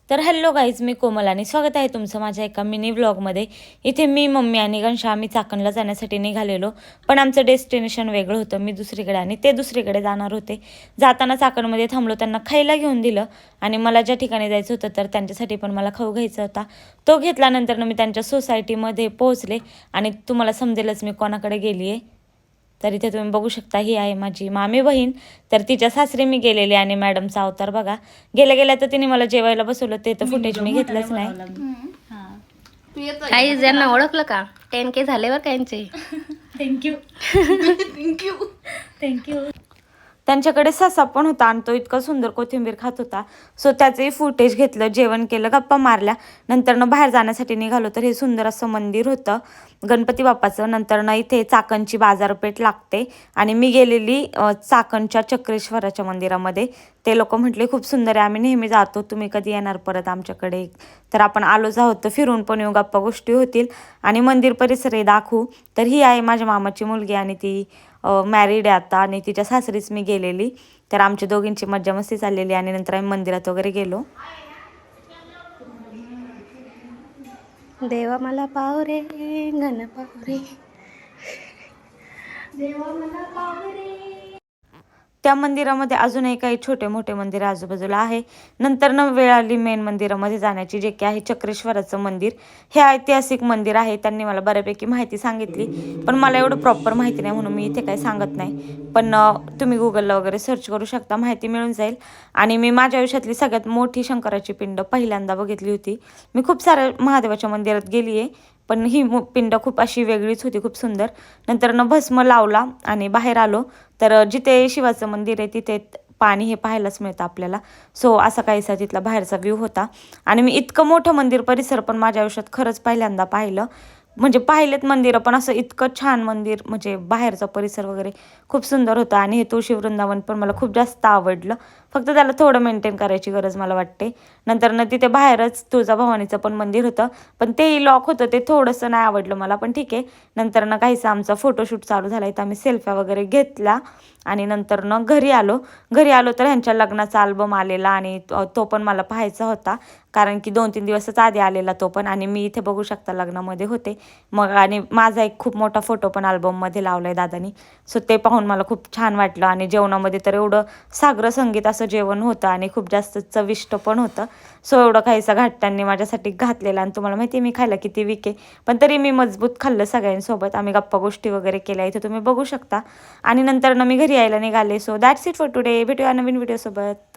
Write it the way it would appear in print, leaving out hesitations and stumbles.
तर hello guys, मी कोमल आणि स्वागत आहे तुमचं माझ्या एका मिनी व्लॉगमध्ये. इथे मी, मम्मी आणि गणशा आम्ही चाकणला जाण्यासाठी निघालेलो, पण आमचं डेस्टिनेशन वेगळं होतं. मी दुसरीकडे आणि ते दुसरीकडे जाणार होते. जाताना चाकणमध्ये थांबलो, त्यांना खायला घेऊन दिलं आणि मला ज्या ठिकाणी जायचं होतं तर त्यांच्यासाठी पण मला खाऊ घ्यायचा होता. तो घेतल्यानंतर मी त्यांच्या सोसायटीमध्ये पोहोचले आणि तुम्हाला समजेलच मी कोणाकडे गेली आहे. तर इथे तुम्ही बघू शकता, ही आहे माझी मामी बहीण. तर तिच्या सासरी मी गेलेले आणि मॅडमचा अवतार बघा. गेल्या गेल्या तर तिने मला जेवायला बसवलं, ते तर फुटेज मी घेतलंच नाही. काही ज्यांना ओळखलं का 10K झाले बरं काहींचे. Thank you thank you thank you. त्यांच्याकडे ससा पण होता आणि तो इतका सुंदर कोथिंबीर खात होता. सो त्याचंही फुटेज घेतलं, जेवण केलं, गप्पा मारल्या. नंतरनं बाहेर जाण्यासाठी निघालो. तर हे सुंदर असं मंदिर होतं गणपती बाप्पाचं. नंतरनं इथे चाकणची बाजारपेठ लागते आणि मी गेलेली चाकणच्या चक्रेश्वराच्या मंदिरामध्ये. ते लोक म्हटले खूप सुंदर आहे, आम्ही नेहमी जातो, तुम्ही कधी येणार परत आमच्याकडे. तर आपण आलोच आहोत, तर फिरून पण येऊ, गप्पा गोष्टी होतील आणि मंदिर परिसरही दाखवू. तर ही आहे माझ्या मामाची मुलगी आणि ती मॅरिड आहे आता आणि तिच्या सासरीच मी गेलेली. तर आमच्या दोघींची मज्जा मस्ती चाललेली आणि नंतर आम्ही मंदिरात वगैरे गेलो. देवा मला पाव रे गण पाव रे. त्या मंदिरामध्ये अजूनही काही छोटे मोठे मंदिर आजूबाजूला आहे. नंतर वेळ आली मेन मंदिरामध्ये जाण्याची, जे की आहे चक्रेश्वराचं मंदिर. हे ऐतिहासिक मंदिर आहे. त्यांनी मला बऱ्यापैकी माहिती सांगितली, पण मला एवढं प्रॉपर माहिती नाही म्हणून मी इथे काही सांगत नाही. पण तुम्ही गुगलला वगैरे सर्च करू शकता, माहिती मिळून जाईल. आणि मी माझ्या आयुष्यातली सगळ्यात मोठी शंकराची पिंड पहिल्यांदा बघितली होती. मी खूप साऱ्या महादेवाच्या मंदिरात गेली आहे, पण ही पिंड खूप अशी वेगळीच होती, खूप सुंदर. नंतर भस्म लावला आणि बाहेर आलो. तर जिथे शिवाचं मंदिर आहे तिथे पाणी हे पाहायलाच मिळतं आपल्याला. सो असा काहीसा तिथला बाहेरचा व्ह्यू होता. आणि मी इतकं मोठं मंदिर परिसर पण माझ्या आयुष्यात खरंच पहिल्यांदा पाहिलं. म्हणजे पाहिलेत मंदिरं, पण असं इतकं छान मंदिर, म्हणजे बाहेरचा परिसर वगैरे खूप सुंदर होता. आणि हे तुळशी वृंदावन पण मला खूप जास्त आवडलं. फक्त त्याला थोडं मेंटेन करायची गरज मला वाटते. नंतर तिथे बाहेरच तुळजाभवानीचं पण मंदिर होतं, पण तेही लॉक होतं, ते थोडंसं नाही आवडलं मला, पण ठीक आहे. नंतर काहीसा आमचा फोटोशूट चालू झाला, इथं आम्ही सेल्फ्या वगैरे घेतला आणि नंतर घरी आलो तर ह्यांच्या लग्नाचा अल्बम आलेला आणि तो पण मला पाहायचा होता, कारण की 2-3 दिवसच आधी आलेला तो पण. आणि मी इथे बघू शकता लग्नामध्ये होते मग, आणि माझा एक खूप मोठा फोटो पण अल्बममध्ये लावला आहे दादानी. सो ते पाहून मला खूप छान वाटलं. आणि जेवणामध्ये तर एवढं सागर संगीत असं जेवण होतं आणि खूप जास्त चविष्ट पण होतं. सो एवढं खायचा घाट त्यांनी माझ्यासाठी घातलेला. आणि तुम्हाला माहिती आहे मी खायला किती विके, पण तरी मी मजबूत खाल्लं सगळ्यांसोबत. आम्ही गप्पा गोष्टी वगैरे केल्या, इथे तुम्ही बघू शकता. आणि नंतर मी घरी यायला निघाले. So that's it for today. भेटूया नवीन व्हिडिओसोबत.